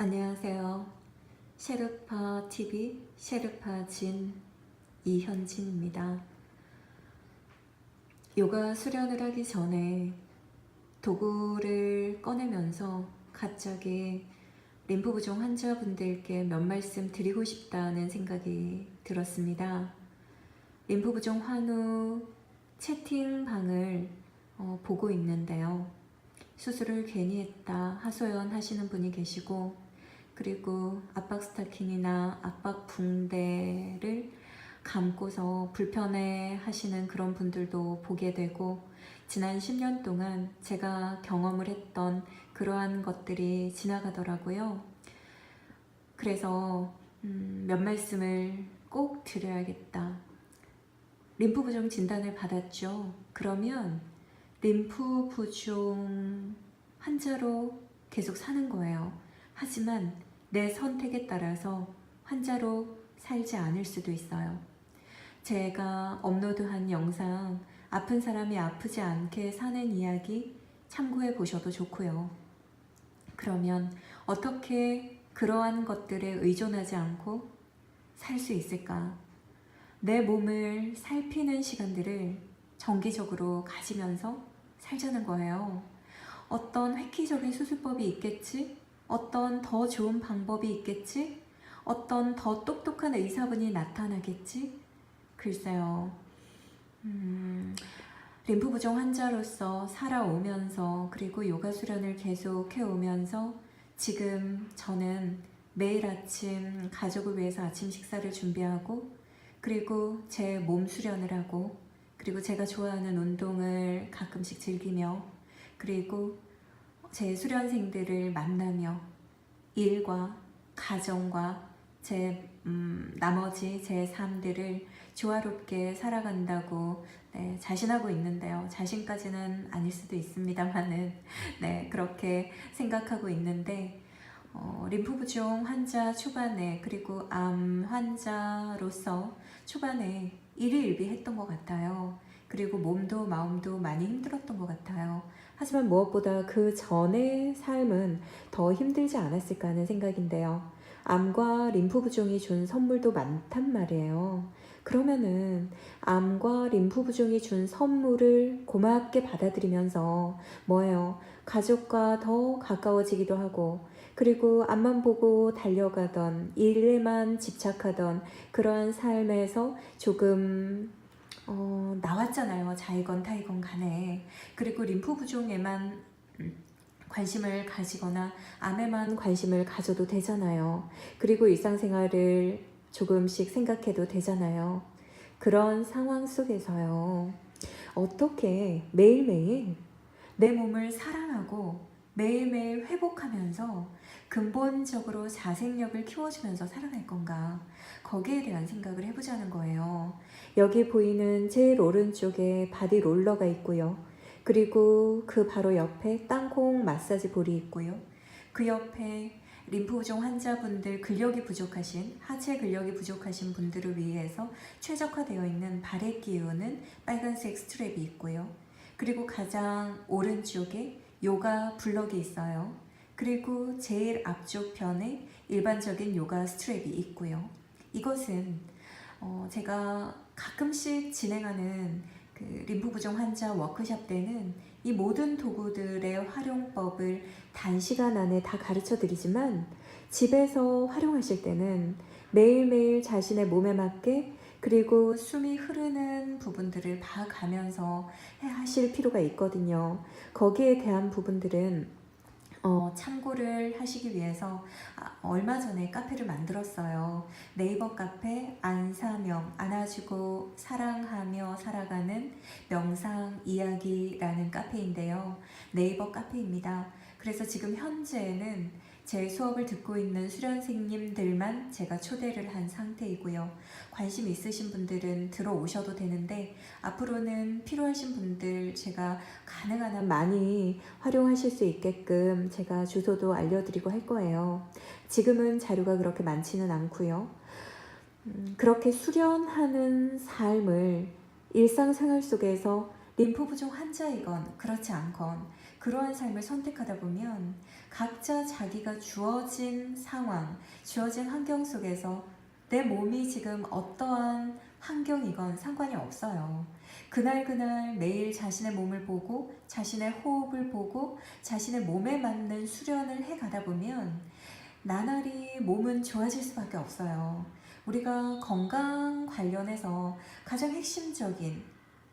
안녕하세요. 셰르파 TV 셰르파 진 이현진입니다. 요가 수련을 하기 전에 도구를 꺼내면서 갑자기 림프 부종 환자분들께 몇 말씀 드리고 싶다는 생각이 들었습니다. 림프 부종 환우 채팅방을 보고 있는데요. 수술을 괜히 했다 하소연 하시는 분이 계시고, 그리고 압박 스타킹이나 압박 붕대를 감고서 불편해 하시는 그런 분들도 보게 되고, 지난 10년 동안 제가 경험을 했던 그러한 것들이 지나가더라고요. 그래서 몇 말씀을 꼭 드려야겠다. 림프 부종 진단을 받았죠. 그러면 림프 부종 환자로 계속 사는 거예요. 하지만 내 선택에 따라서 환자로 살지 않을 수도 있어요. 제가 업로드한 영상 아픈 사람이 아프지 않게 사는 이야기 참고해 보셔도 좋고요. 그러면 어떻게 그러한 것들에 의존하지 않고 살 수 있을까? 내 몸을 살피는 시간들을 정기적으로 가지면서 살자는 거예요. 어떤 획기적인 수술법이 있겠지? 어떤 더 좋은 방법이 있겠지? 어떤 더 똑똑한 의사분이 나타나겠지? 글쎄요. 림프 부종 환자로서 살아오면서, 그리고 요가 수련을 계속 해오면서 지금 저는 매일 아침 가족을 위해서 아침 식사를 준비하고, 그리고 제 몸 수련을 하고, 그리고 제가 좋아하는 운동을 가끔씩 즐기며, 그리고 제 수련생들을 만나며 일과 가정과 제 나머지 제 삶들을 조화롭게 살아간다고 자신하고 있는데요. 자신까지는 아닐 수도 있습니다만은 그렇게 생각하고 있는데, 림프 부종 환자 초반에, 그리고 암 환자로서 초반에 일희일비했던 것 같아요. 그리고 몸도 마음도 많이 힘들었던 것 같아요. 하지만 무엇보다 그 전의 삶은 더 힘들지 않았을까 하는 생각인데요. 암과 림프 부종이 준 선물도 많단 말이에요. 그러면은 암과 림프 부종이 준 선물을 고맙게 받아들이면서 뭐예요? 가족과 더 가까워지기도 하고, 그리고 앞만 보고 달려가던, 일에만 집착하던 그러한 삶에서 조금 나왔잖아요. 자이건 타이건 간에. 그리고 림프 부종에만 관심을 가지거나 암에만 관심을 가져도 되잖아요. 그리고 일상생활을 조금씩 생각해도 되잖아요. 그런 상황 속에서요, 어떻게 매일매일 내 몸을 사랑하고 매일매일 회복하면서 근본적으로 자생력을 키워주면서 살아갈 건가, 거기에 대한 생각을 해보자는 거예요. 여기 보이는 제일 오른쪽에 바디 롤러가 있고요. 그리고 그 바로 옆에 땅콩 마사지 볼이 있고요. 그 옆에 림프 부종 환자분들, 근력이 부족하신, 하체 근력이 부족하신 분들을 위해서 최적화되어 있는 발에 끼우는 빨간색 스트랩이 있고요. 그리고 가장 오른쪽에 요가 블럭이 있어요. 그리고 제일 앞쪽 편에 일반적인 요가 스트랩이 있고요. 이것은 제가 가끔씩 진행하는 그 림프 부종 환자 워크숍 때는 이 모든 도구들의 활용법을 단시간 안에 다 가르쳐 드리지만, 집에서 활용하실 때는 매일매일 자신의 몸에 맞게, 그리고 숨이 흐르는 부분들을 봐가면서 하실 필요가 있거든요. 거기에 대한 부분들은 참고를 하시기 위해서 얼마 전에 카페를 만들었어요. 네이버 카페 안사명, 안아주고 사랑하며 살아가는 명상 이야기라는 카페인데요. 네이버 카페입니다. 그래서 지금 현재는 제 수업을 듣고 있는 수련생님들만 제가 초대를 한 상태이고요. 관심 있으신 분들은 들어오셔도 되는데, 앞으로는 필요하신 분들 제가 가능한 한 많이 활용하실 수 있게끔 제가 주소도 알려드리고 할 거예요. 지금은 자료가 그렇게 많지는 않고요. 그렇게 수련하는 삶을 일상생활 속에서 림프 부종 환자이건 그렇지 않건, 그러한 삶을 선택하다 보면 각자 자기가 주어진 상황, 주어진 환경 속에서 내 몸이 지금 어떠한 환경이건 상관이 없어요. 그날그날 매일 자신의 몸을 보고 자신의 호흡을 보고 자신의 몸에 맞는 수련을 해가다 보면 나날이 몸은 좋아질 수밖에 없어요. 우리가 건강 관련해서 가장 핵심적인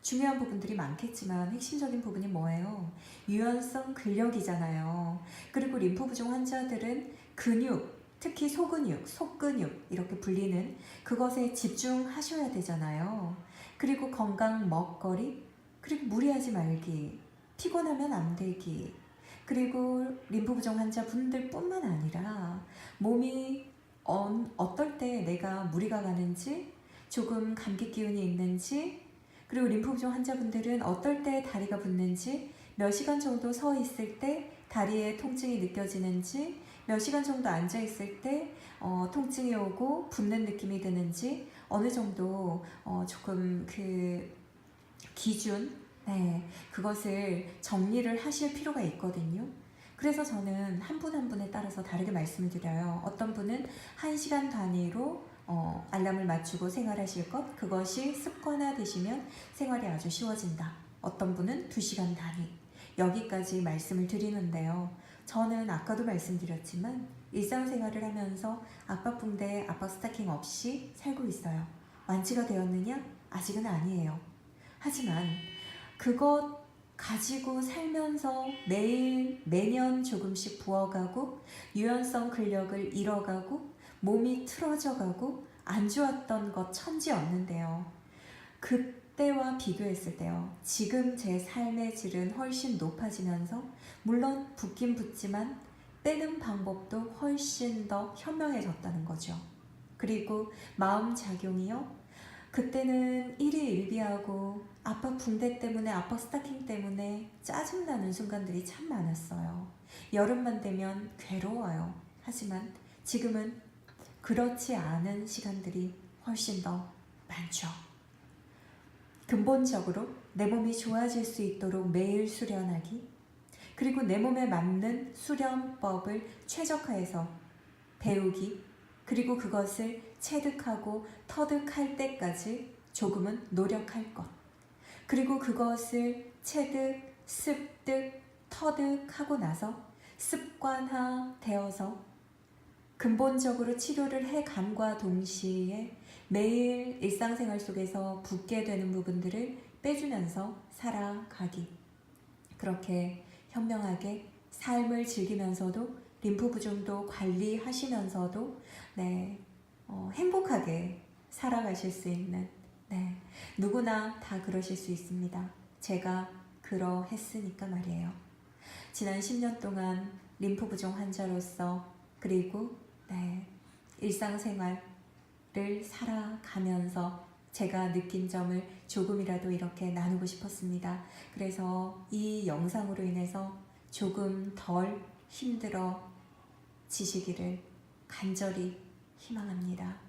중요한 부분들이 많겠지만 핵심적인 부분이 뭐예요? 유연성 근력이잖아요. 그리고 림프 부종 환자들은 근육, 특히 소근육, 속근육 이렇게 불리는 그것에 집중하셔야 되잖아요. 그리고 건강 먹거리, 그리고 무리하지 말기, 피곤하면 안 되기, 그리고 림프 부종 환자분들 뿐만 아니라 몸이 어떨 때 내가 무리가 가는지, 조금 감기 기운이 있는지, 그리고 림프 부종 환자분들은 어떨 때 다리가 붓는지, 몇 시간 정도 서 있을 때 다리에 통증이 느껴지는지, 몇 시간 정도 앉아 있을 때 통증이 오고 붓는 느낌이 드는지, 어느 정도 조금 그 기준, 그것을 정리를 하실 필요가 있거든요. 그래서 저는 한 분 한 분에 따라서 다르게 말씀을 드려요. 어떤 분은 1시간 단위로 알람을 맞추고 생활하실 것, 그것이 습관화되시면 생활이 아주 쉬워진다. 어떤 분은 2시간 단위, 여기까지 말씀을 드리는데요. 저는 아까도 말씀드렸지만 일상생활을 하면서 압박붕대, 압박 스타킹 없이 살고 있어요. 완치가 되었느냐? 아직은 아니에요. 하지만 그것 가지고 살면서 매일 매년 조금씩 부어가고 유연성 근력을 잃어가고 몸이 틀어져가고 안 좋았던 것 천지 없는데요. 그때와 비교했을 때요. 지금 제 삶의 질은 훨씬 높아지면서 물론 붓긴 붓지만 빼는 방법도 훨씬 더 현명해졌다는 거죠. 그리고 마음작용이요. 그때는 일희일비하고 압박 붕대 때문에 압박 스타킹 때문에 짜증나는 순간들이 참 많았어요. 여름만 되면 괴로워요. 하지만 지금은 그렇지 않은 시간들이 훨씬 더 많죠. 근본적으로 내 몸이 좋아질 수 있도록 매일 수련하기, 그리고 내 몸에 맞는 수련법을 최적화해서 배우기, 그리고 그것을 체득하고 터득할 때까지 조금은 노력할 것, 그리고 그것을 체득, 습득, 터득하고 나서 습관화 되어서 근본적으로 치료를 해감과 동시에 매일 일상생활 속에서 붓게 되는 부분들을 빼주면서 살아가기, 그렇게 현명하게 삶을 즐기면서도 림프 부종도 관리하시면서도 행복하게 살아가실 수 있는, 누구나 다 그러실 수 있습니다. 제가 그러했으니까 말이에요. 지난 10년 동안 림프 부종 환자로서, 그리고 일상생활을 살아가면서 제가 느낀 점을 조금이라도 이렇게 나누고 싶었습니다. 그래서 이 영상으로 인해서 조금 덜 힘들어지시기를 간절히 희망합니다.